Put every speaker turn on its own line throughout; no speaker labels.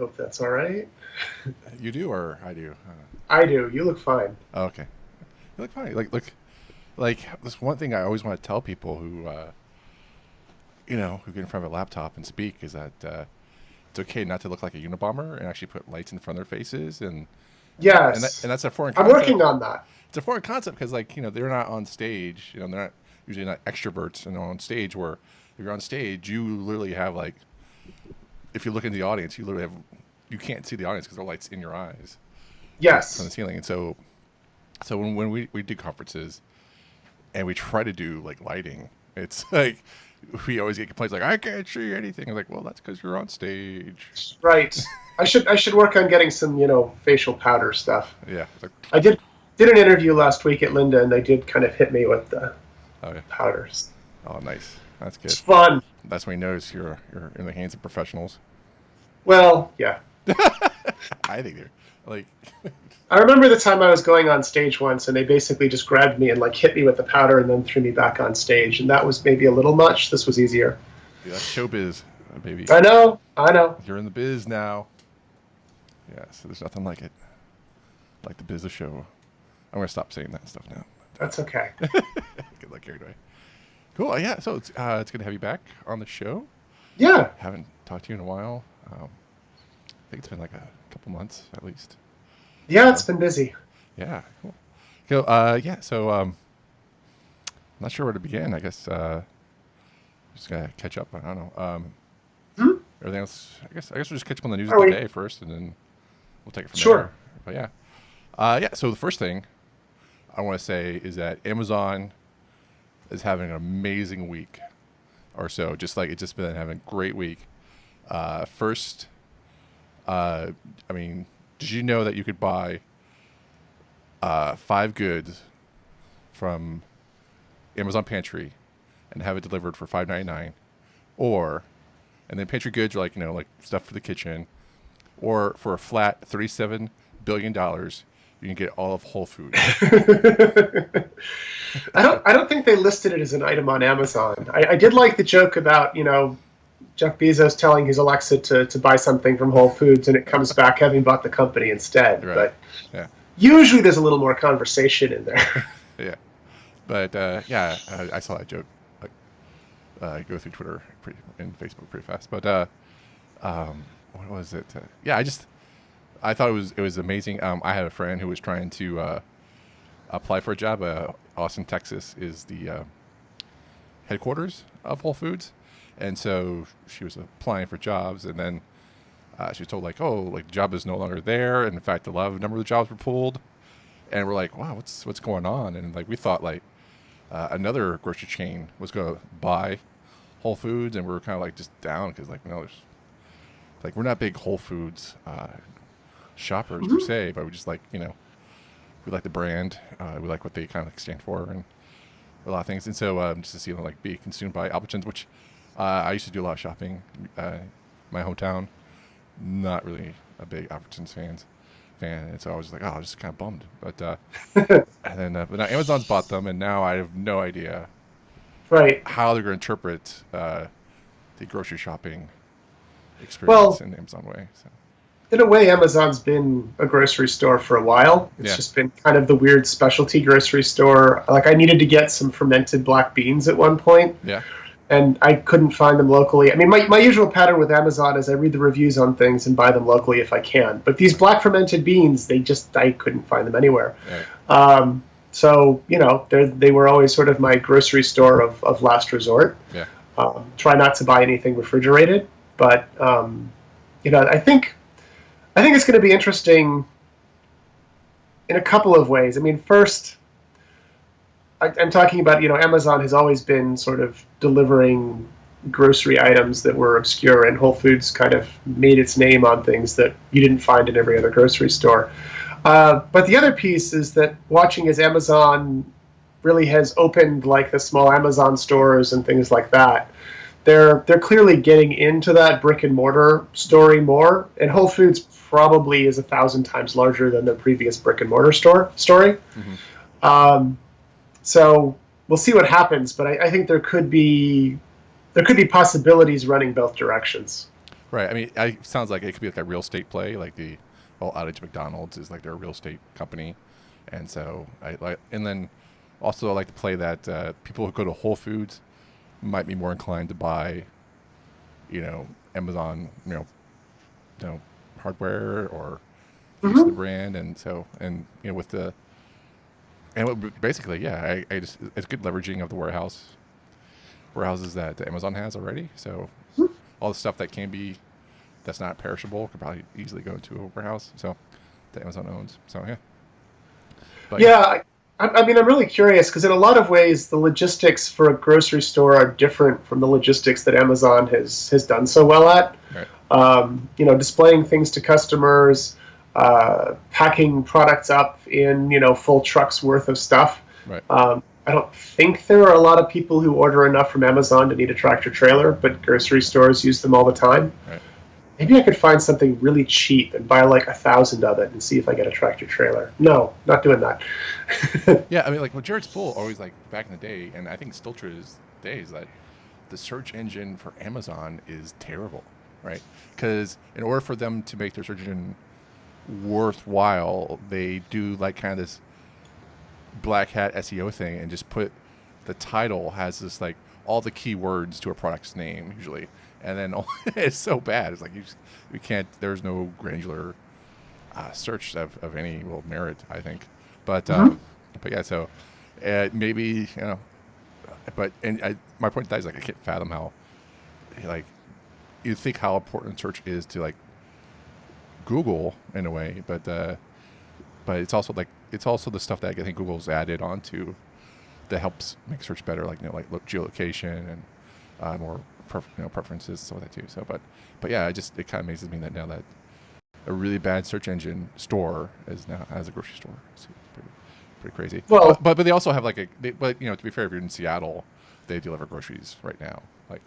hope that's all right.
You do or I do?
I do. You look fine.
Oh, okay. You look fine. Like this one thing I always want to tell people who, who get in front of a laptop and speak is that it's okay not to look like a Unabomber and actually put lights in front of their faces
Yes.
and that's a foreign
I'm working
concept.
on that.
It's a foreign concept because they're not on stage. They're not usually not extroverts and they're on stage. Where if you're on stage, you literally have like if you look in the audience, you can't see the audience because there are lights in your eyes from the
Yes.
ceiling. And so when we do conferences and we try to do like lighting, it's like we always get complaints like I can't see anything. I'm like, well, that's because you're on stage.
Right. I should work on getting some, facial powder stuff.
Yeah. It's like,
I did an interview last week at Linda, and they did kind of hit me with the
oh yeah.
powders.
Oh, nice. That's
It's
good.
fun.
That's when he knows you're in the hands of professionals.
Well, yeah.
I think they're like,
I remember the time I was going on stage once, and they basically just grabbed me and like hit me with the powder, and then threw me back on stage, and that was maybe a little much. This was easier.
dude, that's showbiz, baby.
I know. I know.
You're in the biz now. Yeah, so there's nothing like the biz of show. I'm gonna stop saying that stuff now.
That's okay.
Get like carried away. Cool. Yeah. So it's good to have you back on the show.
Yeah.
Haven't talked to you in a while. I think it's been like a couple months at least.
Yeah,
So
it's been busy.
yeah, cool. Cool. Yeah. So I'm not sure where to begin. I guess just gotta catch up. I don't know.
Hmm?
Everything else. I guess we'll just catch up on the news of
Are
the
we?
day first, and then we'll take it from there.
Sure.
But yeah. Yeah. So the first thing I want to say is that Amazon is having an amazing week or so. Just like it's just been having a great week. First, I mean, did you know that you could buy 5 goods from Amazon Pantry and have it delivered for $5.99, or and then pantry goods are like like stuff for the kitchen, or for a flat $37 billion, you can get all of Whole Foods.
I don't think they listed it as an item on Amazon. I did like the joke about, Jeff Bezos telling his Alexa to buy something from Whole Foods, and it comes back having bought the company instead.
Right.
But
Yeah.
usually there's a little more conversation in there.
Yeah. But yeah, I saw that joke. Like, go through Twitter and Facebook pretty fast. But what was it? Yeah, I thought it was amazing. I had a friend who was trying to apply for a job. Austin, Texas, is the headquarters of Whole Foods, and so she was applying for jobs, and then she was told like, oh, like the job is no longer there, and in fact, a number of the jobs were pulled, and we're like, wow, what's going on? And like we thought like another grocery chain was going to buy Whole Foods, and we were kind of like just down because like no, there's like we're not big Whole Foods shoppers per
Mhm.
se, but we just like we like the brand, we like what they kind of like stand for, and a lot of things. And so just to see them like be consumed by Albertsons, which I used to do a lot of shopping. My hometown, not really a big Albertsons fan, and so I was like, oh, I was just kind of bummed. But and then but now Amazon's bought them, and now I have no idea
Right.
how they're going to interpret the grocery shopping experience
Well,
in the Amazon way. So
in a way, Amazon's been a grocery store for a while. It's
yeah,
just been kind of the weird specialty grocery store. Like, I needed to get some fermented black beans at one point,
yeah,
and I couldn't find them locally. I mean, my usual pattern with Amazon is I read the reviews on things and buy them locally if I can. But these black fermented beans, I couldn't find them anywhere.
right,
So, they were always sort of my grocery store of last resort.
yeah,
Try not to buy anything refrigerated, but I think it's going to be interesting in a couple of ways. I mean, first, I'm talking about, Amazon has always been sort of delivering grocery items that were obscure, and Whole Foods kind of made its name on things that you didn't find in every other grocery store. But the other piece is that watching as Amazon really has opened like the small Amazon stores and things like that, they're clearly getting into that brick and mortar story more, and Whole Foods probably is 1,000 times larger than their previous brick and mortar story.
hmm
So we'll see what happens, but I think there could be possibilities running both directions.
Right. I mean, it sounds like it could be like a real estate play, like the whole outage of McDonald's is like they're a real estate company, and so I like, and then also I like to play that people who go to Whole Foods might be more inclined to buy, Amazon, you know, hardware or use the
Hmm.
brand, and so with the and basically, yeah, I just it's good leveraging of the warehouses that Amazon has already. So all the stuff that can be that's not perishable could probably easily go into a warehouse. So that Amazon owns. So yeah, but yeah,
Yeah, I mean, I'm really curious because in a lot of ways, the logistics for a grocery store are different from the logistics that Amazon has done so well at.
right,
Displaying things to customers, packing products up in full trucks worth of stuff.
right,
I don't think there are a lot of people who order enough from Amazon to need a tractor trailer, but grocery stores use them all the time.
right.
Maybe I could find something really cheap and buy like 1,000 of it and see if I get a tractor trailer. No, not doing that.
Yeah, I mean, like, well, Jared Spool always like back in the day, and I think it's still true to this day, is that the search engine for Amazon is terrible, right? Because in order for them to make their search engine worthwhile, they do like kind of this black hat SEO thing and just put the title has this like all the keywords to a product's name usually, and then it's so bad. It's like we can't. There's no granular search of any real merit, I think. But
Mhm.
yeah, so maybe but my point to that is like I can't fathom how like you think how important search is to like Google in a way, but it's also like it's also the stuff that I think Google's added onto that helps make search better, like geolocation and more preferences and stuff like that too. So, but yeah, it kind of amazes me that now that a really bad search engine store is now has a grocery store. It's pretty crazy.
Well,
But they also have like but to be fair, if you're in Seattle, they deliver groceries right now. Like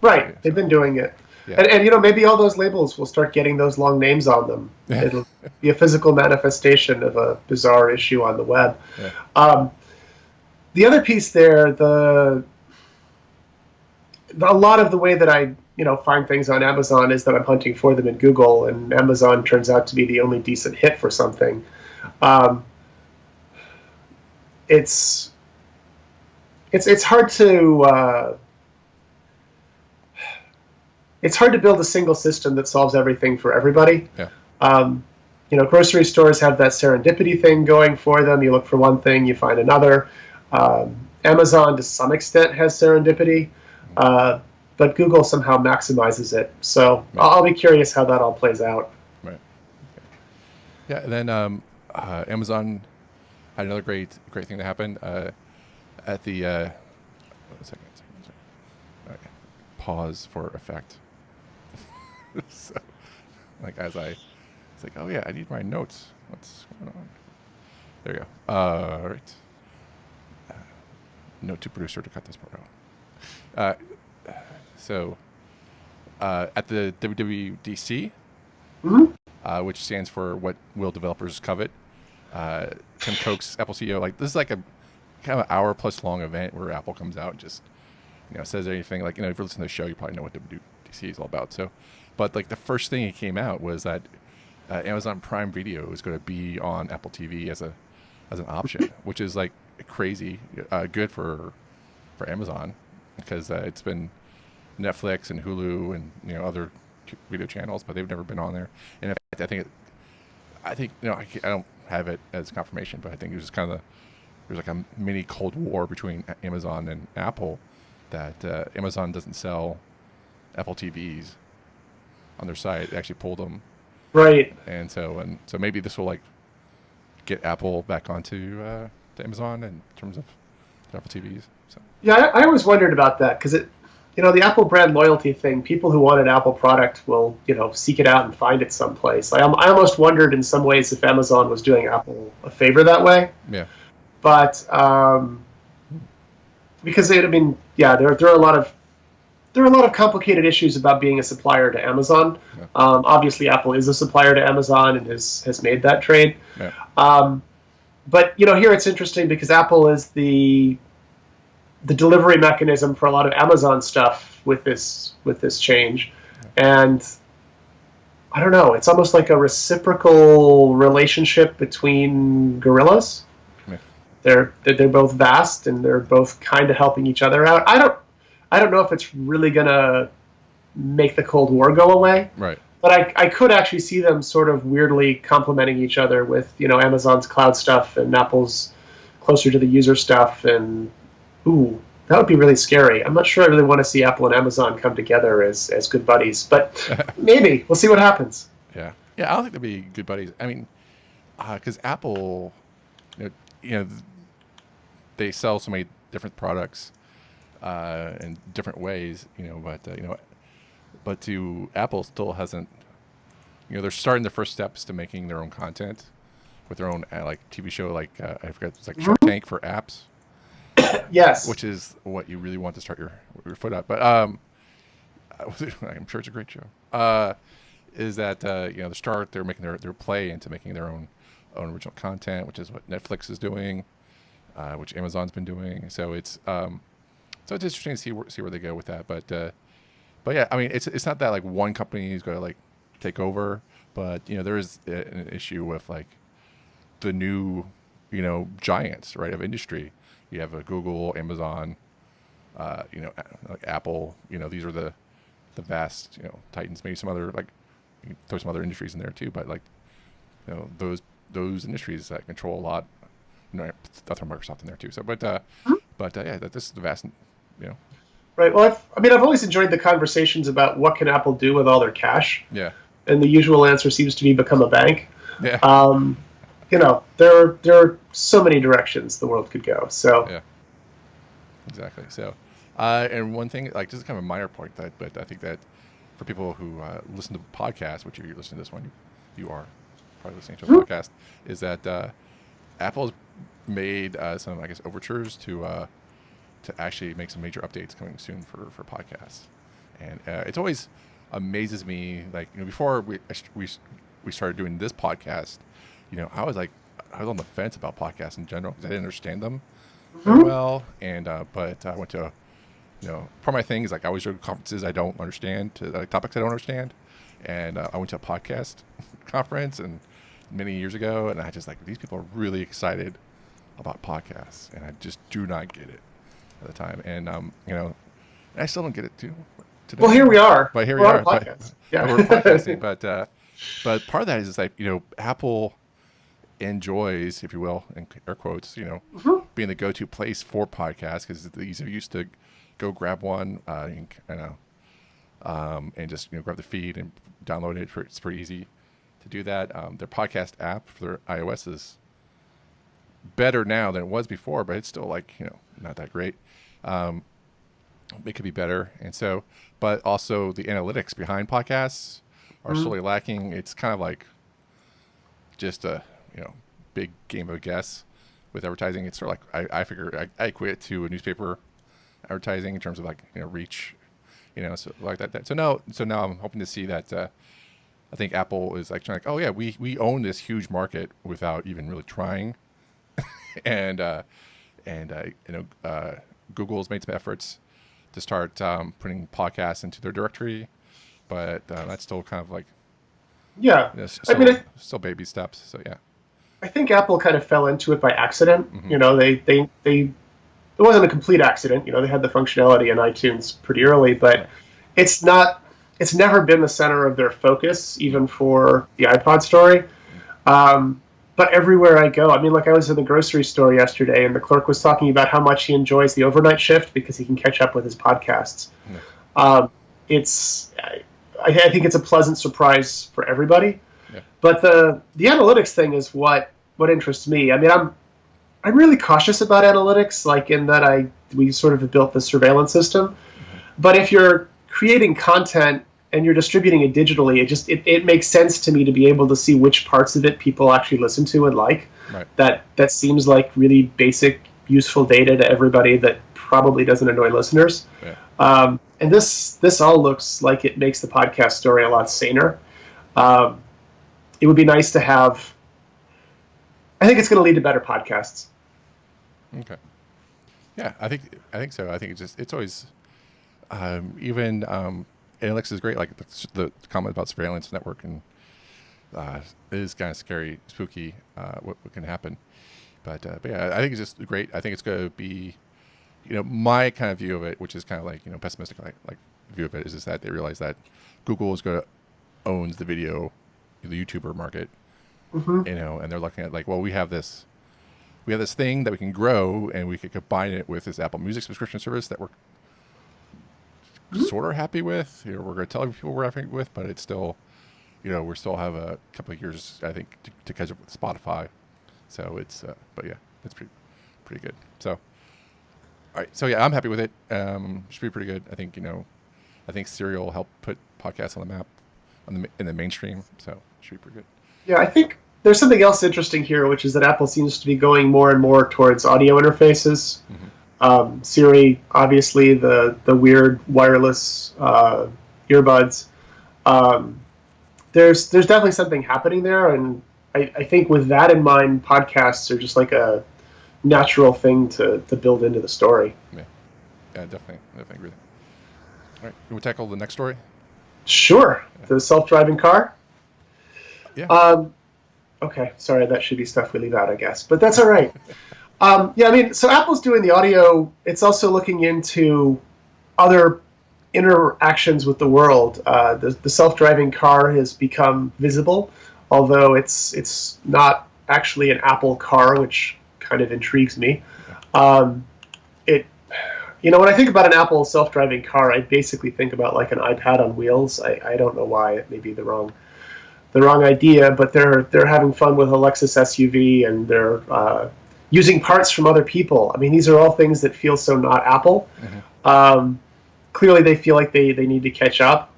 right, they've
so
been doing it.
yeah
And maybe all those labels will start getting those long names on them.
yeah
It'll be a physical manifestation of a bizarre issue on the web.
yeah
Um, the other piece there, a lot of the way that I find things on Amazon is that I'm hunting for them in Google, and Amazon turns out to be the only decent hit for something. Um, it's it's hard to build a single system that solves everything for everybody.
yeah
Um, Grocery stores have that serendipity thing going for them. You look for one thing, you find another. Amazon, to some extent, has serendipity, uh, but Google somehow maximizes it. So
right
I'll be curious how that all plays out.
right yeah. And then Amazon had another great thing that happened at the. One second. All right. Pause for effect. So, like it's like, oh yeah, I need my notes. What's going on? There you go. All right. Note to producer to cut this part out. So at the WWDC,
Mm-hmm.
which stands for What Will Developers Covet, Tim Cook's Apple CEO, like this is like a kind of an hour plus long event where Apple comes out and just says anything. Like if you listen to the show, you probably know what WWDC is all about. So, but like the first thing that came out was that Amazon Prime Video is going to be on Apple TV as an option, which is like crazy good for Amazon because it's been Netflix and Hulu and other video channels, but they've never been on there. And in fact, I think I don't have it as confirmation, but I think it was kind of there's like a mini Cold War between Amazon and Apple that Amazon doesn't sell Apple TVs on their site. They actually pulled them,
Right.
and so maybe this will like get Apple back onto to Amazon in terms of their Apple TVs. So
Yeah, I always wondered about that because the Apple brand loyalty thing. People who want an Apple product will, seek it out and find it someplace. I almost wondered in some ways if Amazon was doing Apple a favor that way.
yeah,
But because there are a lot of complicated issues about being a supplier to Amazon.
yeah,
Obviously, Apple is a supplier to Amazon and has made that trade.
yeah,
Um, but here it's interesting because Apple is the delivery mechanism for a lot of Amazon stuff with this change, and I don't know. It's almost like a reciprocal relationship between gorillas.
Yeah.
They're both vast and they're both kind of helping each other out. I don't know if it's really gonna make the Cold War go away,
Right.
but I could actually see them sort of weirdly complementing each other with Amazon's cloud stuff and Apple's closer to the user stuff. And ooh, that would be really scary. I'm not sure I really want to see Apple and Amazon come together as good buddies, but maybe we'll see what happens.
Yeah. Yeah. I don't think they'd be good buddies. I mean, because Apple, you know, you know, they sell so many different products in different ways, but to Apple still hasn't, they're starting the first steps to making their own content with their own like TV show, like I forget, it's like Shark Tank for apps,
Yes.
which is what you really want to start your foot at. But I'm sure it's a great show. Is that the start they're making their play into making their own original content, which is what Netflix is doing, which Amazon's been doing. So it's interesting to see where they go with that. But yeah, I mean it's not that like one company is going to like take over, but there is an issue with like the new giants, right, of industry. You have Google, Amazon, like Apple. These are the vast titans. Maybe some other like you can throw some other industries in there too, but like those industries that control a lot. I'll throw Microsoft in there too. So, yeah, this is the vast, you know,
Right. Well, I've always enjoyed the conversations about what can Apple do with all their cash,
yeah,
and the usual answer seems to be become a bank.
yeah,
There are so many directions the world could go. So
yeah, exactly. So, and one thing, like, this is kind of a minor point, but I think that for people who listen to podcasts, which if you're listening to this one, you are probably listening to a podcast, is that Apple's made some, I guess, overtures to actually make some major updates coming soon for podcasts. And it's always amazes me, like, before we started doing this podcast, I was on the fence about podcasts in general because I didn't understand them very well. And but I went to part of my thing is like I always go to conferences I don't understand, to like topics I don't understand, and I went to a podcast conference and many years ago, and I just like, these people are really excited about podcasts, and I just do not get it at the time, and and I still don't get it too today.
well, here we are.
But here we
We're on a
are.
podcast.
But
Yeah.
we're podcasting. But part of that is like Apple enjoys, if you will, in air quotes, being the go-to place for podcasts because it's the ease of use to go grab one, and just grab the feed and download it. It's pretty easy to do that. Their podcast app for their iOS is better now than it was before, but it's still like not that great. It could be better, and so, but also the analytics behind podcasts are slowly lacking. It's kind of like just a big game of guess with advertising. It's sort of like I figure I equate it to a newspaper advertising in terms of like reach, so like that. So now I'm hoping to see that. I think Apple is like trying, like, oh yeah, we own this huge market without even really trying, and Google's made some efforts to start putting podcasts into their directory, but that's still kind of like
Yeah. I
still,
mean,
still baby steps. So yeah,
I think Apple kind of fell into it by accident.
mm-hmm.
They it wasn't a complete accident. They had the functionality in iTunes pretty early,
yeah,
but it's not. It's never been the center of their focus, even for the iPod story. But everywhere I go, I mean, like I was in the grocery store yesterday, and the clerk was talking about how much he enjoys the overnight shift because he can catch up with his podcasts.
yeah,
It's, I think it's a pleasant surprise for everybody.
yeah,
But the analytics thing is what interests me. I mean, I'm really cautious about analytics, like in that we sort of have built the surveillance system. But if you're creating content and you're distributing it digitally, it makes sense to me to be able to see which parts of it people actually listen to and like.
right,
That seems like really basic, useful data to everybody that probably doesn't annoy listeners.
yeah,
And this all looks like it makes the podcast story a lot saner. It would be nice to have. I think it's going to lead to better podcasts.
okay, yeah. I think so. I think it's always even Alex is great. Like the comment about surveillance network and it is kind of scary, spooky. What can happen? But yeah, I think it's just great. I think it's going to be, my kind of view of it, which is kind of like pessimistic, like view of it, is just that they realize that Google is going to owns the video, the YouTuber market,
Hmm.
and they're looking at like, well, we have this thing that we can grow, and we could combine it with this Apple Music subscription service that we're sort of happy with. We're going to tell people we're happy with, but it's still, we still have a couple of years, I think, to catch up with Spotify. So it's, but yeah, it's pretty good. So, all right. So yeah, I'm happy with it. Should be pretty good. I think, I think Serial helped put podcasts on the map, in the mainstream. So it should be pretty good.
Yeah, I think there's something else interesting here, which is that Apple seems to be going more and more towards audio interfaces.
Mm-hmm.
Siri, obviously, the weird wireless earbuds. Um, there's definitely something happening there, and I think with that in mind, podcasts are just like a natural thing to build into the story.
Yeah, definitely agree with that. All right, can we tackle the next story?
Sure, the self-driving car.
Yeah.
Okay, sorry, that should be stuff we leave out, I guess, but that's all right. Yeah, I mean, so Apple's doing the audio. It's also looking into other interactions with the world. The self-driving car has become visible, although it's not actually an Apple car, which kind of intrigues me. It, when I think about an Apple self-driving car, I basically think about like an iPad on wheels. I don't know why. It may be the wrong idea, but they're having fun with a Lexus SUV, and they're using parts from other people. I mean, these are all things that feel so not Apple.
Mm-hmm.
Clearly, they feel like they need to catch up.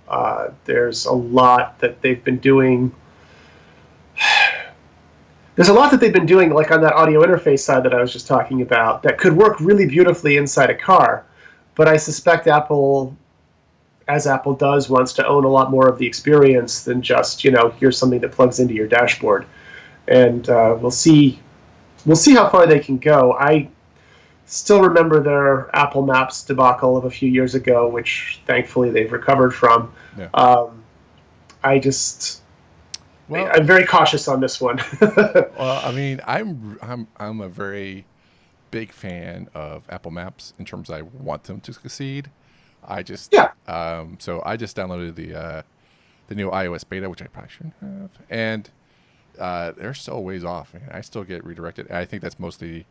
There's a lot that they've been doing. There's a lot that they've been doing, like on that audio interface side that I was just talking about, that could work really beautifully inside a car. But I suspect Apple, as Apple does, wants to own a lot more of the experience than just, here's something that plugs into your dashboard. And we'll see how far they can go. I still remember their Apple Maps debacle of a few years ago, which thankfully they've recovered from.
Yeah.
I'm very cautious on this one.
Well, I mean, I'm a very big fan of Apple Maps in terms of I want them to succeed.
Yeah.
So I just downloaded the new iOS beta, which I probably shouldn't have, and they're still ways off. Man. I still get redirected. I think that's mostly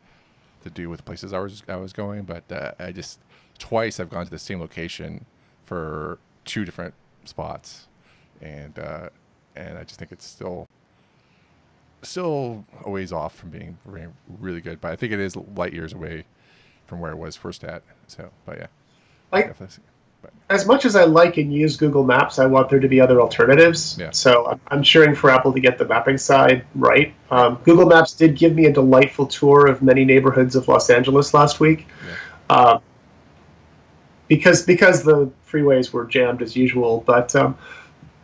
to do with places I was going, but I just twice I've gone to the same location for two different spots, and I just think it's still a ways off from being really good. But I think it is light years away from where it was first at. So, but yeah.
As much as I like and use Google Maps, I want there to be other alternatives.
Yeah.
So I'm cheering for Apple to get the mapping side right. Google Maps did give me a delightful tour of many neighborhoods of Los Angeles last week, because the freeways were jammed as usual. But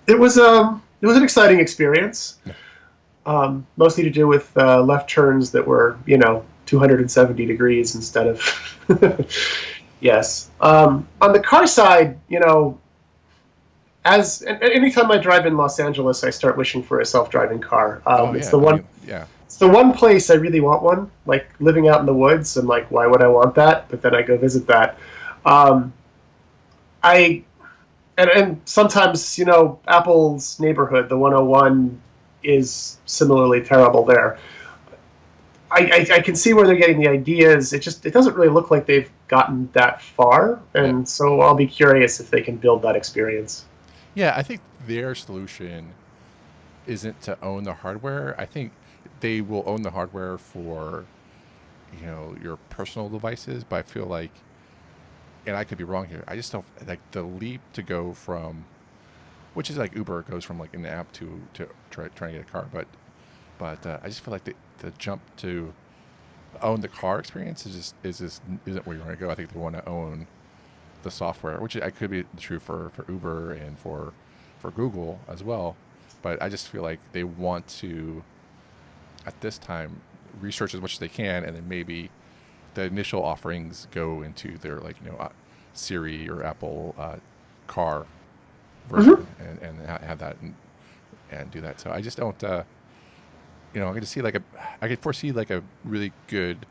it was an exciting experience, mostly to do with left turns that were 270 degrees instead of. Yes. On the car side, anytime I drive in Los Angeles, I start wishing for a self-driving car. It's the one. It's the one place I really want one. Like living out in the woods, I'm like, why would I want that? But then I go visit that. And sometimes Apple's neighborhood, the 101, is similarly terrible there. I can see where they're getting the ideas. It doesn't really look like they've gotten that far, and so I'll be curious if they can build that experience.
Yeah, I think their solution isn't to own the hardware. I think they will own the hardware for your personal devices, but I feel like, and I could be wrong here, I just don't like the leap to go from, which is like Uber goes from like an app to trying to get a car, but I just feel like the jump to own the car experience isn't where you want to go. I think they want to own the software, which I could be true for Uber and for Google as well. But I just feel like they want to, at this time, research as much as they can, and then maybe the initial offerings go into their Siri or Apple car version and have that and do that. So I just don't. I could see I could foresee like a really good,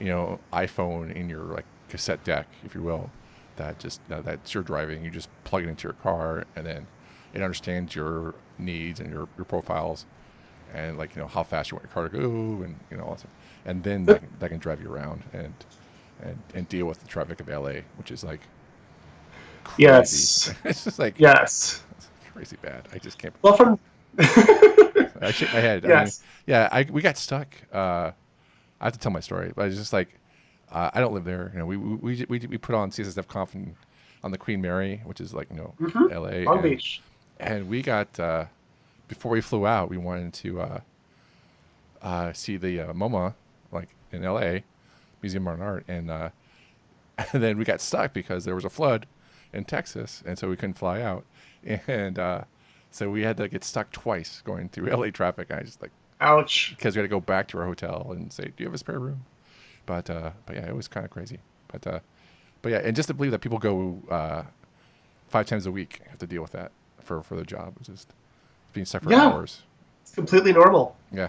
iPhone in your like cassette deck, if you will, that just that's your driving. You just plug it into your car, and then it understands your needs and your profiles, and like how fast you want your car to go, and all that stuff. And then that can drive you around and deal with the traffic of LA, which is like crazy.
Yes.
It's just like
Yes.
it's crazy bad. I just can't.
Well, from
I had. I mean,
yes.
yeah. We got stuck. I have to tell my story, but it's just like I don't live there. We put on CSSF Conf on the Queen Mary, which is like L.A.
Long Beach.
And we got before we flew out, we wanted to see the MoMA, like in L.A. Museum of Modern Art, and and then we got stuck because there was a flood in Texas, and so we couldn't fly out, and so we had to get stuck twice going through LA traffic. And I just like,
Ouch.
because we had to go back to our hotel and say, "Do you have a spare room?" But yeah, it was kind of crazy. But yeah, and just to believe that people go 5 times a week have to deal with that for the job, just being stuck for hours.
It's completely normal.
Yeah.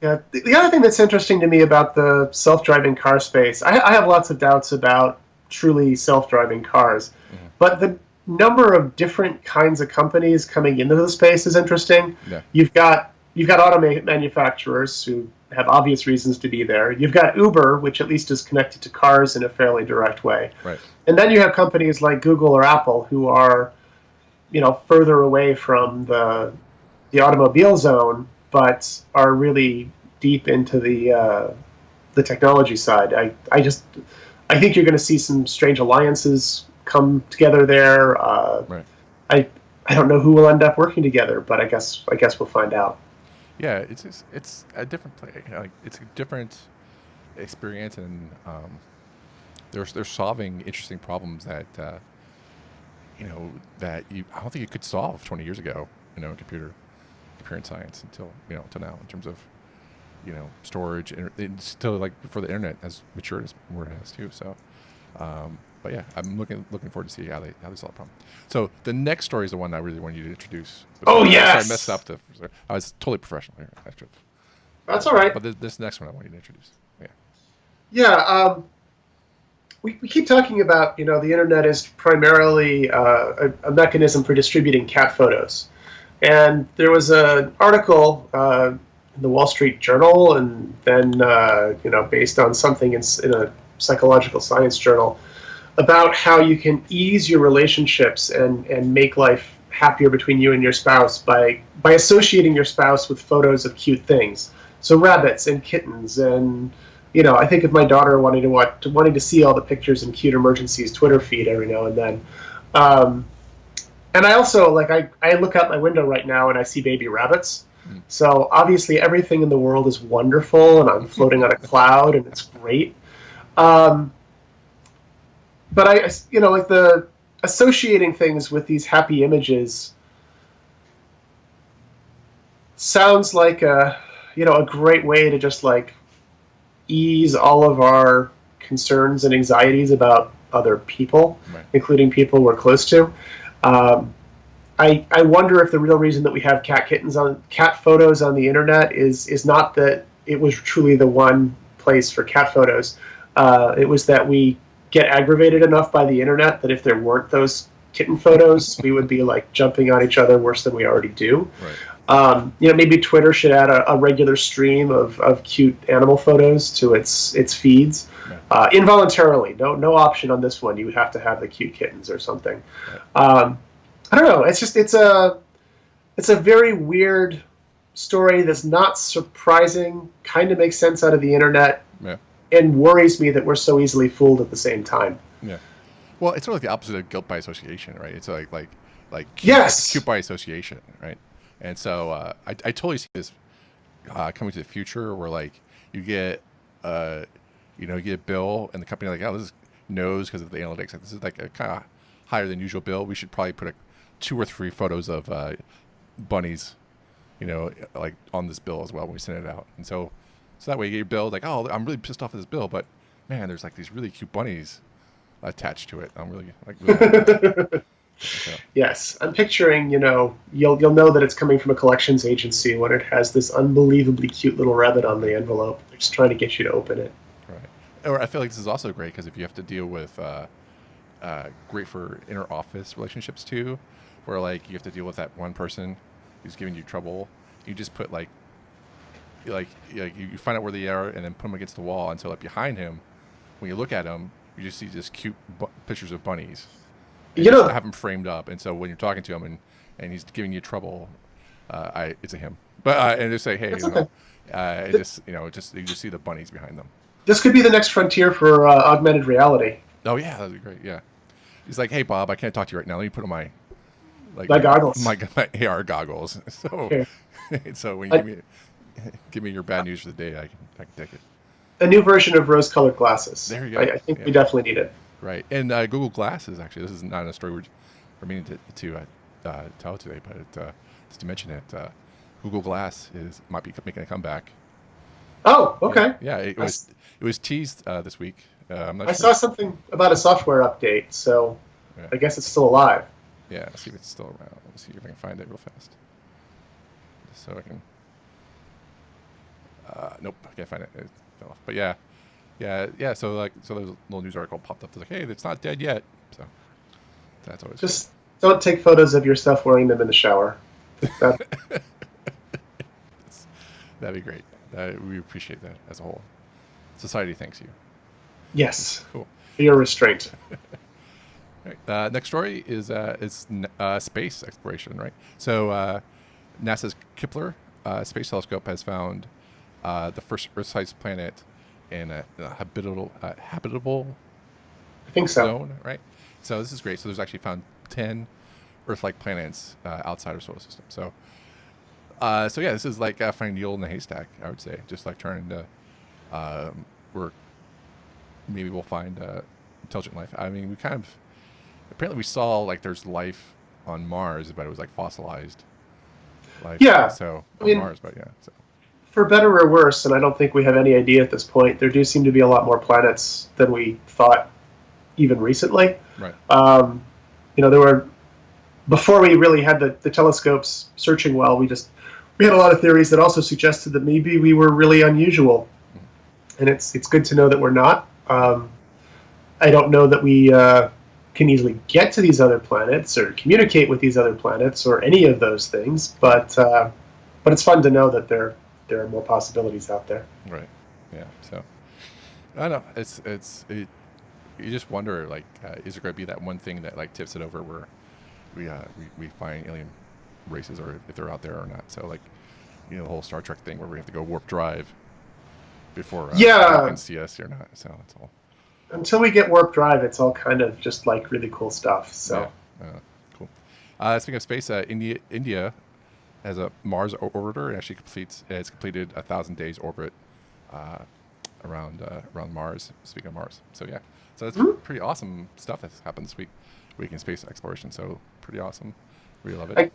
Yeah. The other thing that's interesting to me about the self-driving car space, I have lots of doubts about truly self-driving cars, but the number of different kinds of companies coming into the space is interesting.
Yeah.
You've got auto manufacturers who have obvious reasons to be there. You've got Uber, which at least is connected to cars in a fairly direct way.
Right.
And then you have companies like Google or Apple who are, further away from the automobile zone, but are really deep into the technology side. I think you're going to see some strange alliances come together there.
Right.
I don't know who will end up working together, but I guess we'll find out.
Yeah, it's a different play. Like it's a different experience, and they're solving interesting problems that that I don't think you could solve 20 years ago. In computer and science until now in terms of storage, and it's still like before the internet has matured as where it has too. So. But yeah, I'm looking forward to see how they solve the problem. So the next story is the one I really wanted you to introduce.
Oh yes,
I messed up. I was totally professional here. Actually.
That's all right.
But this next one I want you to introduce. Yeah.
Yeah. We keep talking about the internet is primarily a mechanism for distributing cat photos, and there was an article in the Wall Street Journal, and then based on something in a psychological science journal, about how you can ease your relationships and make life happier between you and your spouse by associating your spouse with photos of cute things. So rabbits and kittens, and I think of my daughter wanting to see all the pictures in Cute Emergencies Twitter feed every now and then. And I also I look out my window right now and I see baby rabbits. So obviously everything in the world is wonderful, and I'm floating on a cloud, and it's great. But the associating things with these happy images sounds like a great way to just ease all of our concerns and anxieties about other people, right, including people we're close to. I wonder if the real reason that we have cat photos on the internet is not that it was truly the one place for cat photos. It was that we get aggravated enough by the internet that if there weren't those kitten photos, we would be jumping on each other worse than we already do. Right. Maybe Twitter should add a regular stream of cute animal photos to its feeds, right, involuntarily. No option on this one. You would have to have the cute kittens or something. Right. I don't know. It's a very weird story that's not surprising. Kind of makes sense out of the internet. Yeah. And worries me that we're so easily fooled at the same time.
Yeah. Well, it's sort of like the opposite of guilt by association, right? It's like cute by association, right? And so I totally see this coming to the future where you get you get a bill, and the company this knows because of the analytics, this is a kind of higher than usual bill. We should probably put 2 or 3 photos of bunnies, on this bill as well when we send it out. And so that way you get your bill I'm really pissed off at this bill, but man, there's these really cute bunnies attached to it. I'm really really So
Yes, I'm picturing, you'll know that it's coming from a collections agency when it has this unbelievably cute little rabbit on the envelope. They're just trying to get you to open it.
right. Or I feel like this is also great because if you have to deal with great for inter office relationships too, where like you have to deal with that one person who's giving you trouble. You just put you find out where they are and then put them against the wall, and so like behind him, when you look at him, you just see just cute pictures of bunnies, and
You
just
know,
have him framed up. And so when you're talking to him and he's giving you trouble, it's a him. But and just say, hey,
that's okay.
it just just you just see the bunnies behind them.
This could be the next frontier for augmented reality.
Oh yeah, that'd be great. Yeah, he's like, hey Bob, I can't talk to you right now. Let me put on my like
My goggles.
my AR goggles. So
Here,
so when you
a,
give me your bad news for the day, I can take it.
a new version of rose-colored glasses.
There you
I,
go.
I think
Yeah,
we definitely need it.
right. And Google Glasses actually, this is not a story we're meaning to tell today, but just to mention it, Google Glass might be making a comeback.
Oh,
Yeah,
okay.
yeah.
I,
It was teased this week. I'm not
I
sure.
saw something about a software update, so
Yeah,
I guess it's still alive.
yeah. Let's see if it's still around. Let's see if I can find it real fast, so I can. Nope, I can't find it. It fell off. But yeah, yeah. So there's a little news article popped up. It's like, hey, it's not dead yet. So that's always good.
Just don't take photos of yourself wearing them in the shower. That,
That'd be great. We appreciate that as a whole. Society thanks you.
yes,
Cool.
for your restraint.
All right. Next story is space exploration, right? So NASA's Kepler space telescope has found the first Earth-sized planet in a habitable
I think so.
zone, right? So this is great. So there's actually found 10 Earth-like planets outside our solar system. So yeah, this is like finding needle in the haystack. I would say, just like trying to work. Maybe we'll find intelligent life. I mean, we kind of apparently we saw like there's life on Mars, but it was like fossilized life.
Yeah,
So
I
on
mean,
Mars, but yeah. So
for better or worse, and I don't think we have any idea at this point, there do seem to be a lot more planets than we thought even recently.
right,
Um, there were before we really had the telescopes searching well. We had a lot of theories that also suggested that maybe we were really unusual,
Mhm.
and it's good to know that we're not.
yeah,
I don't know that we can easily get to these other planets or communicate with these other planets or any of those things, but it's fun to know that there are more possibilities out there.
right, yeah. So I don't know. You just wonder like, is there going to be that one thing that like tips it over where we find alien races or if they're out there or not? So like, the whole Star Trek thing where we have to go warp drive before people can
Yeah,
see us or not. So that's all.
until we get warp drive, it's all kind of just like really cool stuff.
Yeah.
So
Cool. Speaking of space, India has a Mars orbiter and actually it's completed 1,000 days orbit uh, around Mars. Speaking of Mars, so yeah, so that's
mhm.
pretty awesome stuff that's happened this week in space exploration. So pretty awesome. We love it.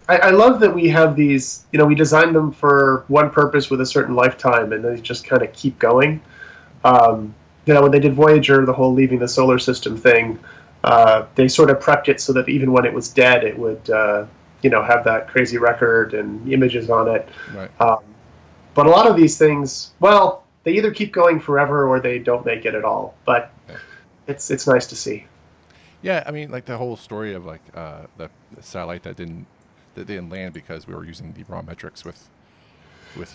I, I love that we have these. We design them for one purpose with a certain lifetime, and they just kind of keep going. Um, when they did Voyager, the whole leaving the solar system thing, they sort of prepped it so that even when it was dead, it would, have that crazy record and images on it.
Right.
Um, but a lot of these things, well, they either keep going forever or they don't make it at all. But
Yeah.
it's nice to see.
Yeah. I mean, like the whole story of like the satellite that didn't land because we were using the raw metrics with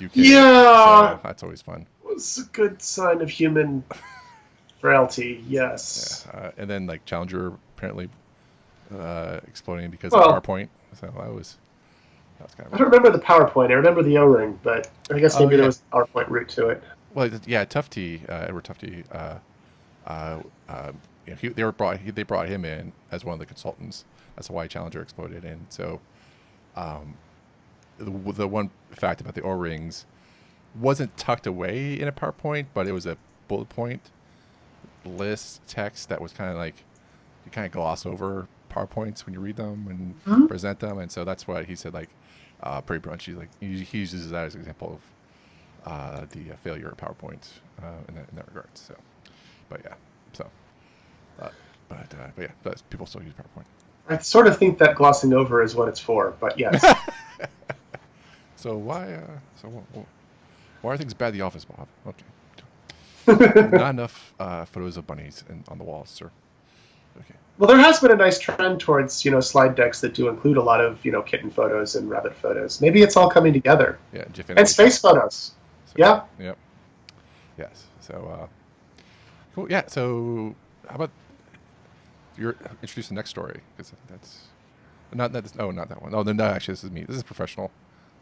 UK.
Yeah,
So that's always fun.
it was a good sign of human frailty. Yes.
Yeah. And then like Challenger apparently exploding because of
Well,
PowerPoint. So that was kind of
I
a.
don't remember the PowerPoint. I remember the O-ring, but I guess
Oh
maybe there
yeah.
was a PowerPoint route to it.
Well, yeah, Tufty, Edward Tufty. Uh, they brought him in as one of the consultants. That's why Challenger exploded. And so um, the one fact about the O rings wasn't tucked away in a PowerPoint, but it was a bullet point list text that was kind of like you kind of gloss over PowerPoints when you read them and
Mhm.
present them. And so that's why he said like pretty much he uses that as an example of the failure of PowerPoint in that regard. So, but yeah, so uh, but yeah, but people still use PowerPoint.
I sort of think that glossing over is what it's for, but yes.
So why are things bad at the office, Bob? Okay. Not enough photos of bunnies on the walls, sir. Okay.
Well, there has been a nice trend towards, slide decks that do include a lot of, kitten photos and rabbit photos. Maybe it's all coming together.
Yeah, GIF
And
animation.
space photos.
So,
Yeah.
yep. Yes. So cool. Yeah. So how about you're introduce the next story, because that's not that. Oh, not that one. Oh, no. Actually, this is me. This is professional.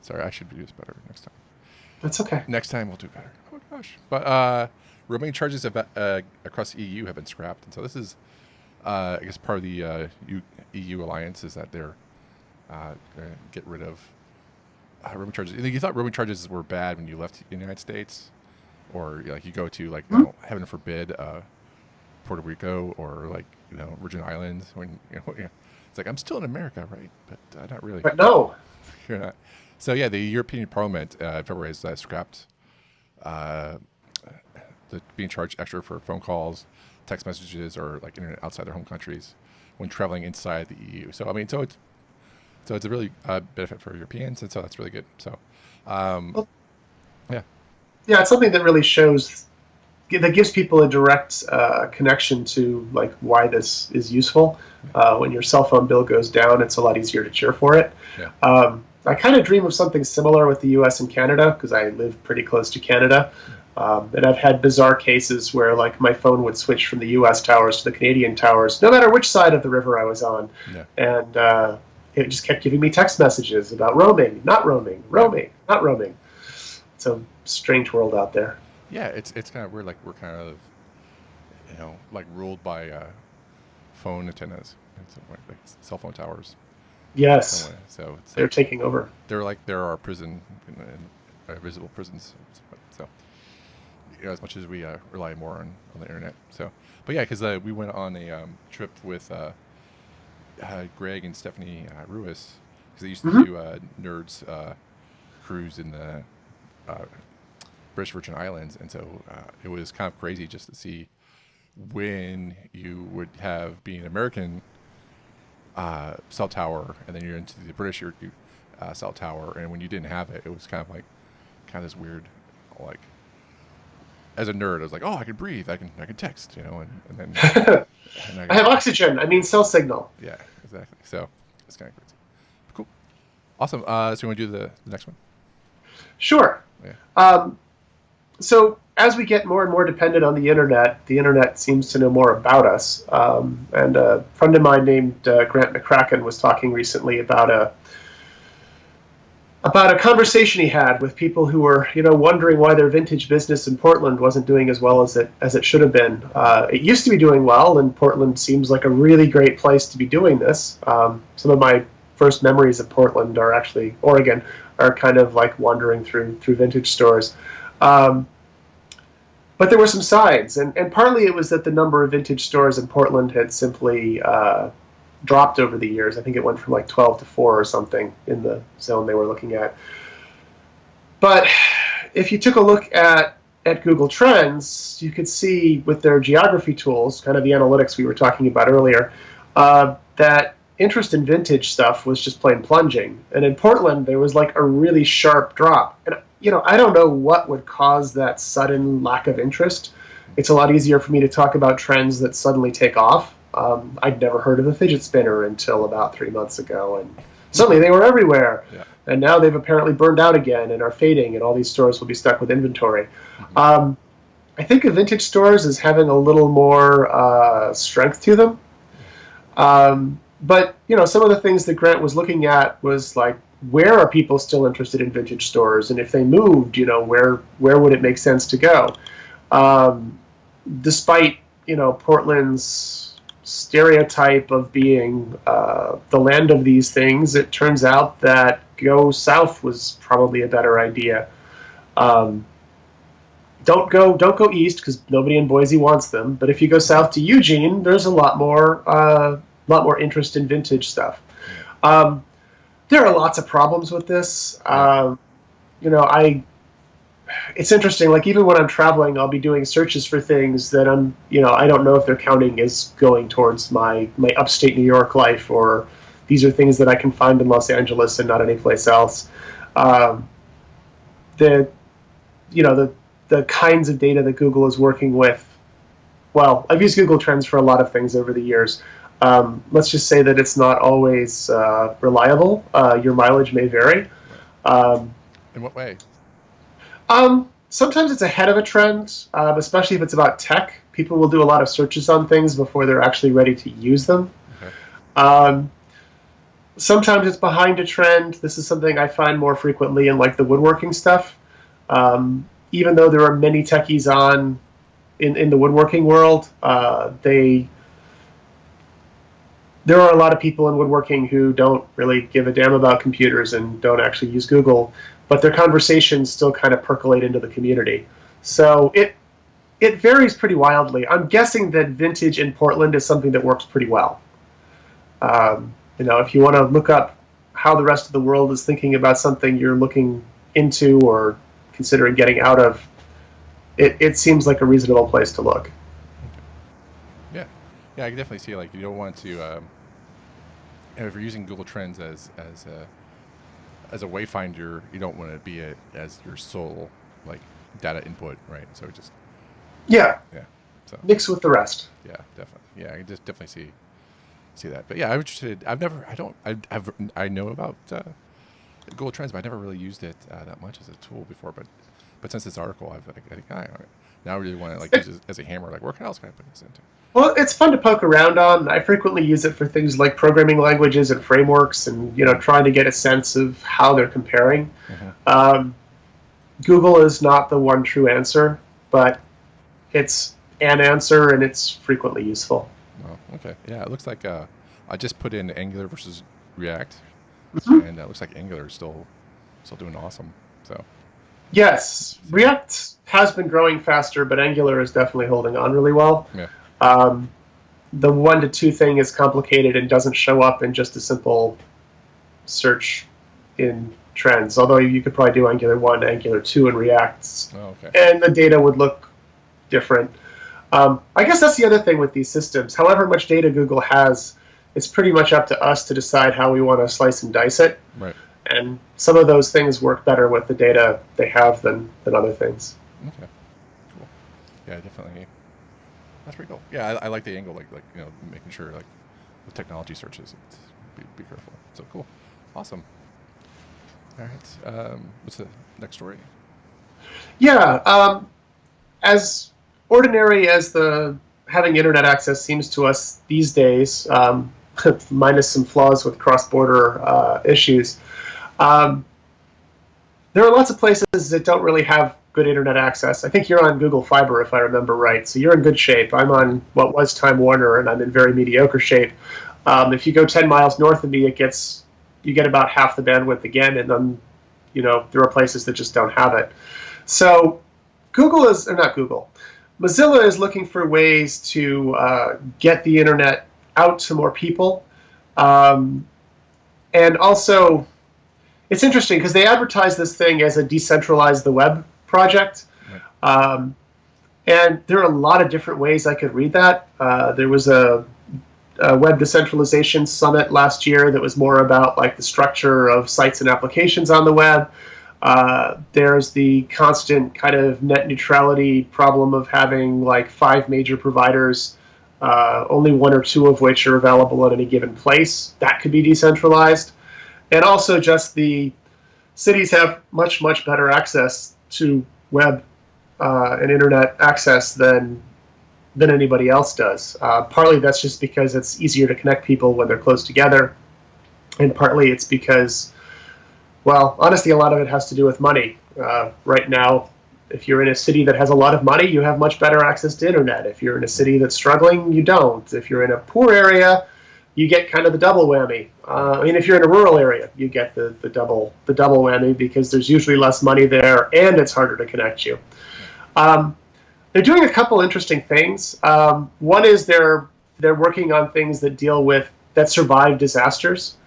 Sorry, I should do this better next time.
That's okay.
Next time we'll do better. Oh gosh. But roaming charges across the EU have been scrapped, and so this is, I guess, part of the EU alliance is that they're going to get rid of roaming charges. You thought roaming charges were bad when you left the United States, or like you go to like heaven forbid Puerto Rico or like Virgin Islands when it's like I'm still in America, right? But not really.
But no.
You're not. So yeah, the European Parliament in February has scrapped being charged extra for phone calls, text messages, or like internet outside their home countries when traveling inside the EU. So I mean, so it's a really benefit for Europeans, and so that's really good. So
Well,
yeah,
it's something that really shows, that gives people a direct connection to like why this is useful. When your cell phone bill goes down, it's a lot easier to cheer for it.
yeah.
I kind of dream of something similar with the U.S. and Canada because I live pretty close to Canada. And I've had bizarre cases where like my phone would switch from the U.S. towers to the Canadian towers, no matter which side of the river I was on.
Yeah.
And it just kept giving me text messages about roaming, not roaming, roaming, not roaming. It's a strange world out there.
Yeah, it's kind of weird. Like we're kind of like ruled by phone antennas, like cell phone towers.
Yes,
So it's
they're
like,
taking over.
there are prison and visible prisons. So as much as we rely more on the internet. So, but yeah, because we went on a trip with Greg and Stephanie Ruiz because they used to do Nerds cruise in the British Virgin Islands, and so it was kind of crazy just to see when you would have being American cell tower, and then you're into the British cell tower, and when you didn't have it, it was kind of this weird, like, as a nerd, I was like, oh, I can breathe, I can text, and then
I have oxygen. I mean, cell signal.
Yeah, exactly. So it's kind of crazy. Cool, awesome. So you want to do the next one?
Sure.
Yeah.
So as we get more and more dependent on the internet seems to know more about us. And a friend of mine named Grant McCracken was talking recently about a conversation he had with people who were, wondering why their vintage business in Portland wasn't doing as well as it should have been. It used to be doing well, and Portland seems like a really great place to be doing this. Some of my first memories of Portland are actually Oregon, are kind of like wandering through vintage stores. But there were some signs, and partly it was that the number of vintage stores in Portland had simply dropped over the years. I think it went from like 12 to 4 or something in the zone they were looking at. But if you took a look at Google Trends, you could see with their geography tools, kind of the analytics we were talking about earlier, that interest in vintage stuff was just plain plunging. And in Portland, there was like a really sharp drop. And I don't know what would cause that sudden lack of interest. It's a lot easier for me to talk about trends that suddenly take off. I'd never heard of a fidget spinner until about 3 months ago, and suddenly they were everywhere.
Yeah.
And now they've apparently burned out again and are fading, and all these stores will be stuck with inventory.
Mm-hmm.
I think of vintage stores as having a little more strength to them. But some of the things that Grant was looking at was like, where are people still interested in vintage stores, and if they moved, where would it make sense to go? Despite Portland's stereotype of being the land of these things, it turns out that go south was probably a better idea. Don't go east because nobody in Boise wants them. But if you go south to Eugene, there's a lot more interest in vintage stuff. There are lots of problems with this. it's interesting. Like even when I'm traveling, I'll be doing searches for things that I don't know if they're counting as going towards my upstate New York life, or these are things that I can find in Los Angeles and not anyplace else. Um, the the kinds of data that Google is working with. Well, I've used Google Trends for a lot of things over the years. Let's just say that it's not always reliable. Your mileage may vary. Um,
In what way?
Sometimes it's ahead of a trend, especially if it's about tech. People will do a lot of searches on things before they're actually ready to use them.
Okay.
Um, Sometimes it's behind a trend. This is something I find more frequently in like the woodworking stuff. Even though there are many techies in the woodworking world, there are a lot of people in woodworking who don't really give a damn about computers and don't actually use Google, but their conversations still kind of percolate into the community. So it varies pretty wildly. I'm guessing that vintage in Portland is something that works pretty well. If you want to look up how the rest of the world is thinking about something you're looking into or considering getting out of, it seems like a reasonable place to look.
Yeah, yeah, I can definitely see like you don't want to. If you're using Google Trends as a wayfinder, you don't want to be as your sole like data input, right? So just
Yeah,
yeah, so
mix with the rest.
yeah, definitely, yeah, I can just definitely see that. But yeah, I'm interested. I know about Google Trends, but I never really used it that much as a tool before. But since this article, I think now I really want to like use it as a hammer. Like, where else can I put this into?
Well, it's fun to poke around on. I frequently use it for things like programming languages and frameworks, and trying to get a sense of how they're comparing.
Mm-hmm.
Google is not the one true answer, but it's an answer, and it's frequently useful.
Oh, okay. Yeah, it looks like I just put in Angular versus React,
Mm-hmm.
and it looks like Angular is still doing awesome. So
Yes, React has been growing faster, but Angular is definitely holding on really well.
yeah,
Um, the 1 to 2 thing is complicated and doesn't show up in just a simple search in trends, although you could probably do Angular 1 to Angular 2 in React,
oh, okay,
and the data would look different. I guess that's the other thing with these systems. However much data Google has, it's pretty much up to us to decide how we want to slice and dice it.
right,
And some of those things work better with the data they have than other things.
okay, cool. Yeah, definitely. That's pretty cool. Yeah, I like the angle, like making sure like with technology searches, be careful. So cool, awesome. All right, what's the next story?
Yeah, as ordinary as the having internet access seems to us these days, minus some flaws with cross-border issues, um, there are lots of places that don't really have good internet access. I think you're on Google Fiber, if I remember right, so you're in good shape. I'm on what was Time Warner, and I'm in very mediocre shape. If you go 10 miles north of me, you get about half the bandwidth again, and then there are places that just don't have it. So Mozilla is looking for ways to get the internet out to more people. And also, it's interesting because they advertise this thing as a decentralize the web project.
Right.
And there are a lot of different ways I could read that. There was a web decentralization summit last year that was more about like the structure of sites and applications on the web. There's the constant kind of net neutrality problem of having like 5 major providers, only 1 or 2 of which are available at any given place. That could be decentralized. And also just the cities have much, much better access to web and internet access than anybody else does. Partly that's just because it's easier to connect people when they're close together, and partly it's because, well, honestly, a lot of it has to do with money. Right now, if you're in a city that has a lot of money, you have much better access to internet. If you're in a city that's struggling, you don't. If you're in a poor area, you get kind of the double whammy. If you're in a rural area, you get the double whammy because there's usually less money there and it's harder to connect you. They're doing a couple interesting things. One is they're working on things that survive disasters.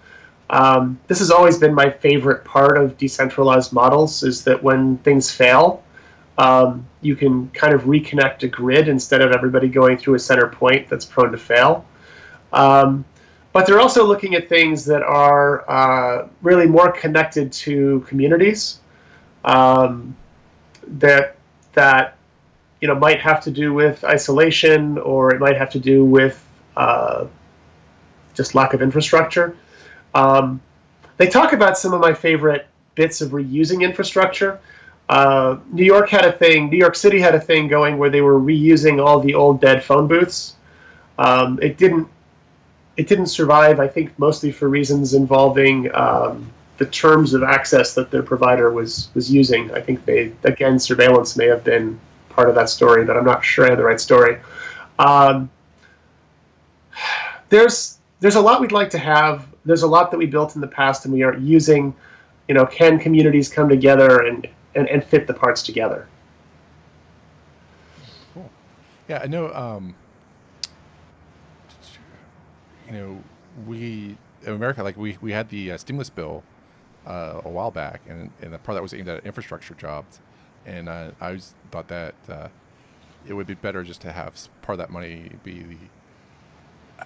This has always been my favorite part of decentralized models, is that when things fail, You can kind of reconnect a grid instead of everybody going through a center point that's prone to fail. Um, but they're also looking at things that are really more connected to communities, um, that that might have to do with isolation, or it might have to do with just lack of infrastructure. Um, they talk about some of my favorite bits of reusing infrastructure. New York had a thing. New York City had a thing going where they were reusing all the old dead phone booths. It didn't survive, I think, mostly for reasons involving the terms of access that their provider was using. I think surveillance may have been part of that story, but I'm not sure I have the right story. Um, there's a lot we'd like to have. There's a lot that we built in the past and we aren't using. Can communities come together and fit the parts together?
Cool. Yeah, I know. You know, we in America, like we had the stimulus bill a while back, and the part that was aimed at infrastructure jobs, and I always thought that it would be better just to have part of that money be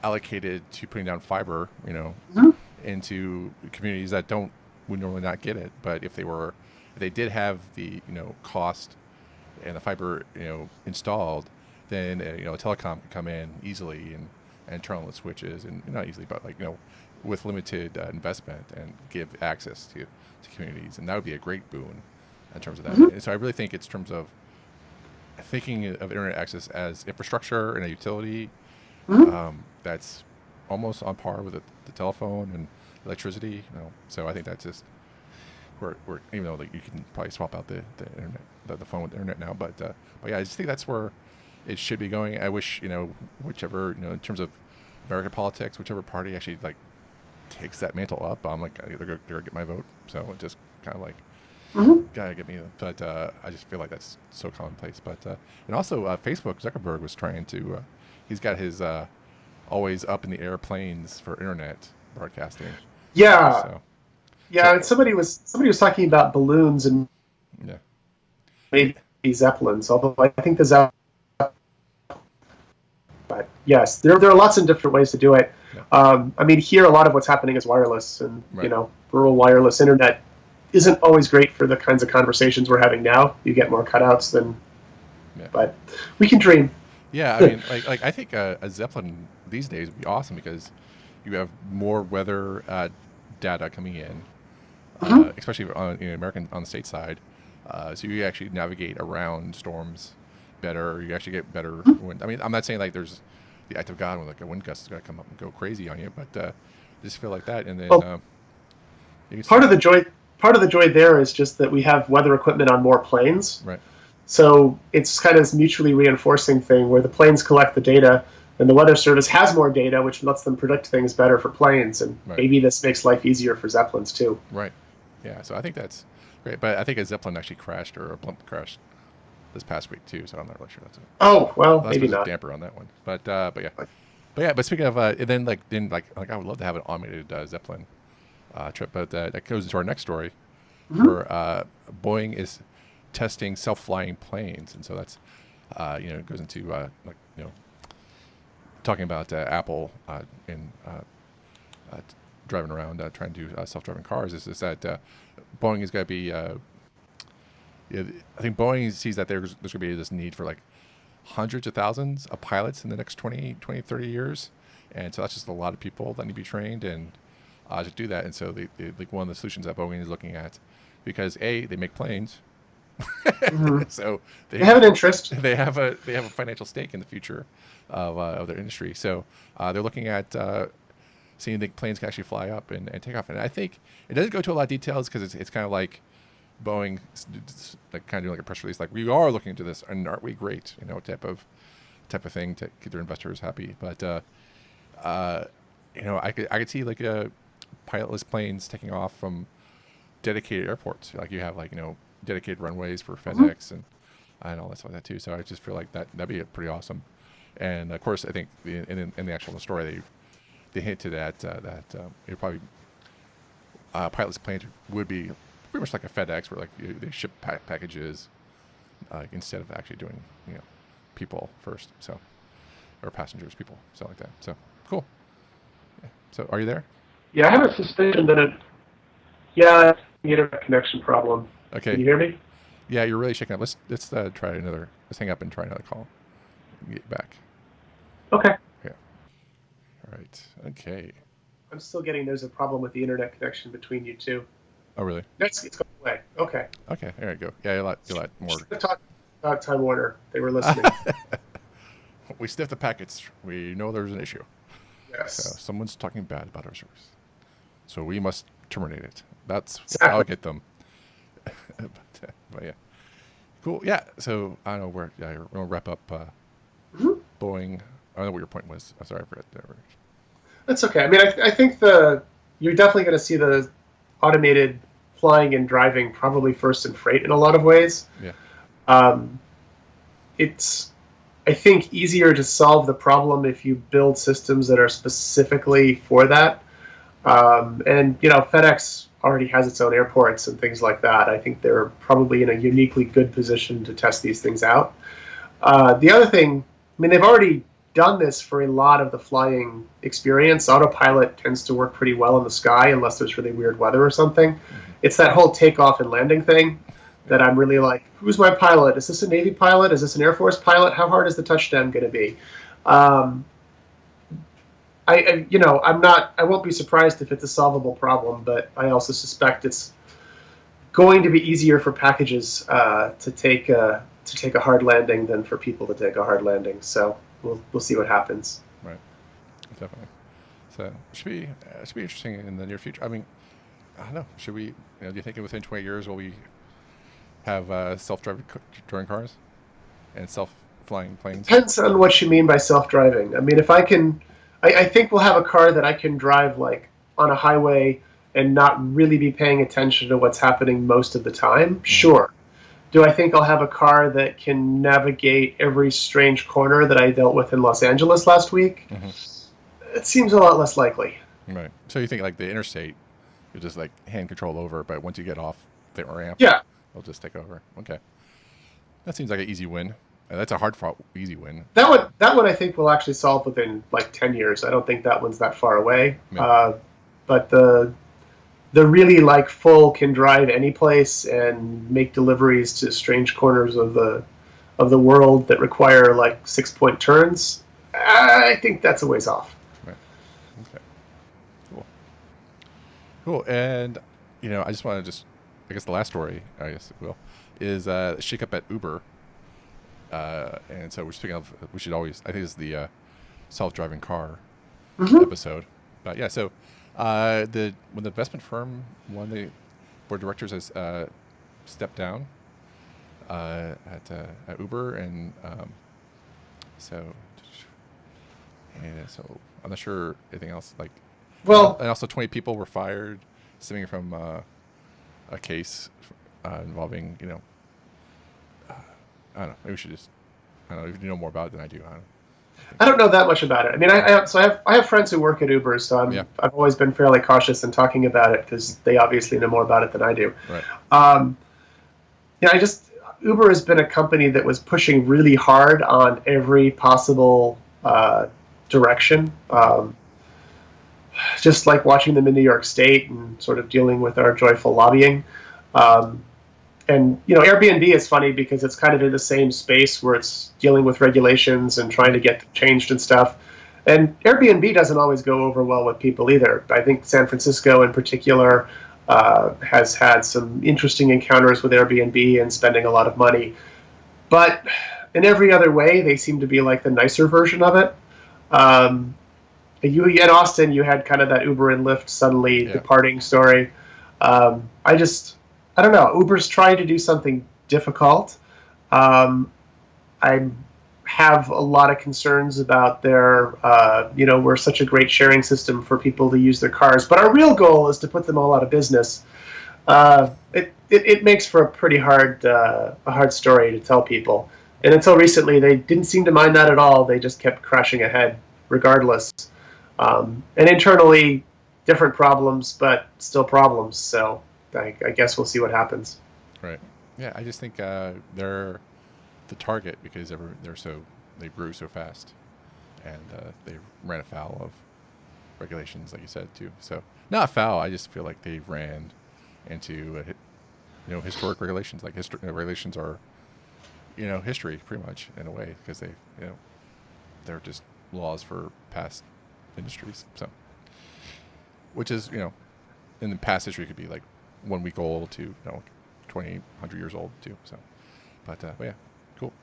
allocated to putting down fiber,
Mm-hmm.
into communities that don't would normally not get it. But if they did have the cost and the fiber installed, then a telecom can come in easily and turn on the switches, and not easily, but like with limited investment, and give access to communities, and that would be a great boon in terms of that.
Mm-hmm.
And so I really think it's in terms of thinking of internet access as infrastructure and a utility,
Mm-hmm.
that's almost on par with the telephone and electricity. So I think that's just we're even though like you can probably swap out the internet, the phone with the internet now, but yeah, I just think that's where it should be going. I wish whichever in terms of American politics, whichever party actually like takes that mantle up, I'm like they're gonna get my vote. So it just kind of like
Mm-hmm.
gotta get me. But I just feel like that's so commonplace. But and also Facebook, Zuckerberg was trying to. He's got his always up in the air planes for internet broadcasting.
Yeah,
So
yeah. And somebody was talking about balloons and
yeah, yeah,
maybe zeppelins. Although I think the zeppelin. But yes, there are lots of different ways to do it.
yeah,
I mean, here a lot of what's happening is wireless, and
right,
rural wireless internet isn't always great for the kinds of conversations we're having now. You get more cutouts than,
yeah.
but we can dream.
Yeah, I mean, like I think a Zeppelin these days would be awesome because you have more weather data coming in,
Mm-hmm.
especially on American on the state side. So you actually navigate around storms better. You actually get better wind. I mean, I'm not saying like there's the act of God when like a wind gust is going to come up and go crazy on you, but just feel like that, and then
Well,
you can
part
see
of the joy part of the joy there is just that we have weather equipment on more planes.
right,
So it's kind of this mutually reinforcing thing where the planes collect the data and the weather service has more data, which lets them predict things better for planes. And
right,
maybe this makes life easier for Zeppelins too.
right. Yeah, so I think that's great. But I think a Zeppelin actually crashed or a blimp crashed this past week too. So I'm not really sure that's it.
Oh, well,
Well, that's
maybe
was a
not.
damper on that one. But yeah. But speaking of, and then I would love to have an automated Zeppelin trip, but that goes into our next story,
Mm-hmm.
where Boeing is testing self-flying planes, and so that's it goes into talking about Apple in driving around trying to do self-driving cars. Is that Boeing is going to be I think Boeing sees that there's going to be this need for like hundreds of thousands of pilots in the next 30 years. And so that's just a lot of people that need to be trained and to do that. And so like one of the solutions that Boeing is looking at, because they make planes,
Mm-hmm.
so
They have an interest.
they have a financial stake in the future of their industry. So they're looking at seeing the planes can actually fly up and take off. And I think it doesn't go to a lot of details because it's kind of like Boeing like kind of doing like a press release, like we are looking into this, and aren't we great? Type of thing to keep their investors happy. But I could see like pilotless planes taking off from dedicated airports. Like you have like dedicated runways for
Mm-hmm.
FedEx and all that stuff like that too. So I just feel like that'd be pretty awesome. And of course, I think in the actual story they hinted at that it probably pilotless planes would be pretty much like a FedEx, where like they ship packages instead of actually doing people first. So or passengers, people, something like that. So cool. Yeah. So are you there?
Yeah, I have a suspicion that yeah, it's the internet connection problem. Can
Okay.
you hear me?
Yeah, you're really shaking up. Let's try another. Let's hang up and try another call. Get back.
Okay.
Yeah. All right. Okay.
I'm still getting there's a problem with the internet connection between you two.
Oh really?
It's going away. Okay.
Okay. There you go. Yeah, a lot more.
Should have talked about Time Warner. They were listening.
We sniffed the packets. We know there's an issue. So
Yes.
someone's talking bad about our service. So we must terminate it. That's
Exactly.
I'll get them. But yeah, cool. Yeah. So I don't know where. Yeah, we're gonna wrap up.
Mhm.
Boeing. I don't know what your point was. I'm sorry, I forgot.
That's okay. I mean, I think you're definitely going to see the automated flying and driving probably first in freight in a lot of ways.
Yeah.
Um, it's, I think, easier to solve the problem if you build systems that are specifically for that. And FedEx already has its own airports and things like that. I think they're probably in a uniquely good position to test these things out. The other thing, I mean, they've already done this for a lot of the flying experience. Autopilot tends to work pretty well in the sky unless there's really weird weather or something.
Mm-hmm.
It's that whole takeoff and landing thing that I'm really like, who's my pilot? Is this a Navy pilot? Is this an Air Force pilot? How hard is the touchdown going to be? I won't be surprised if it's a solvable problem, but I also suspect it's going to be easier for packages to take a hard landing than for people to take a hard landing. So we'll see what happens.
Right. Definitely. So it should be interesting in the near future. I mean, I don't know. Should we? Do you think within 20 years will we have self-driving cars and self-flying planes?
Depends on what you mean by self-driving. I mean, if I can, I think we'll have a car that I can drive like on a highway and not really be paying attention to what's happening most of the time.
Mm-hmm.
Sure. Do I think I'll have a car that can navigate every strange corner that I dealt with in Los Angeles last week?
Mm-hmm.
It seems a lot less likely.
Right. So you think like the interstate, you just like hand control over, but once you get off the ramp,
Yeah.
it'll just take over. Okay. That seems like an easy win. That's a hard fought easy win.
That one I think will actually solve within like 10 years. I don't think that one's that far away.
Yeah.
But the really like full can drive any place and make deliveries to strange corners of the world that require like 6-point turns. I think that's a ways off.
Right. Okay. Cool. And I just want to I guess the last story, I guess it will, is shake up at Uber. And so we're speaking of, we should always, I think it's the self-driving car episode. But yeah, so when the investment firm, one of the board of directors has stepped down at Uber, and so I'm not sure anything else. Like,
Well,
and also 20 people were fired, stemming from a case involving I don't know. Maybe we should just. I don't know if you know more about it than I do.
I don't know that much about it. I mean, I have friends who work at Uber, so I've always been fairly cautious in talking about it because they obviously know more about it than I do.
Right.
Uber has been a company that was pushing really hard on every possible direction. Just like watching them in New York State and sort of dealing with our joyful lobbying. And Airbnb is funny because it's kind of in the same space where it's dealing with regulations and trying to get them changed and stuff. And Airbnb doesn't always go over well with people either. I think San Francisco in particular has had some interesting encounters with Airbnb and spending a lot of money. But in every other way, they seem to be like the nicer version of it. In Austin, you had kind of that Uber and Lyft suddenly departing story. I don't know. Uber's trying to do something difficult. I have a lot of concerns about their, we're such a great sharing system for people to use their cars. But our real goal is to put them all out of business. It makes for a pretty hard story to tell people. And until recently, they didn't seem to mind that at all. They just kept crashing ahead regardless. And internally, different problems, but still problems. So I guess we'll see what happens.
Right. Yeah, I just think they're the target because they grew so fast, and they ran afoul of regulations, like you said too. So not afoul. I just feel like they ran into historic regulations. Like regulations are history pretty much in a way because they're just laws for past industries. So which is in the past history could be like 1 week old to 2,800 years old too. So, but yeah, cool.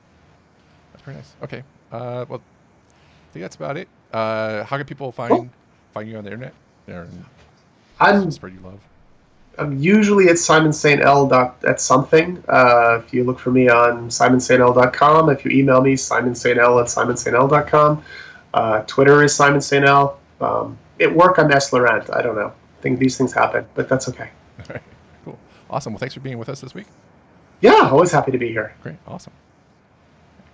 That's pretty nice. Okay. Well, I think that's about it. How can people
Cool.
find you on the internet and
I'm
spread you love?
I'm usually at at something. If you look for me on simonstl.com, if you email me, simonstl@simonstl.com. Twitter is Simon St. L. At work, I'm S. Laurent. I don't know. I think these things happen, but that's okay.
All right. Cool. Awesome. Well, thanks for being with us this week.
Yeah, always happy to be here.
Great. Awesome.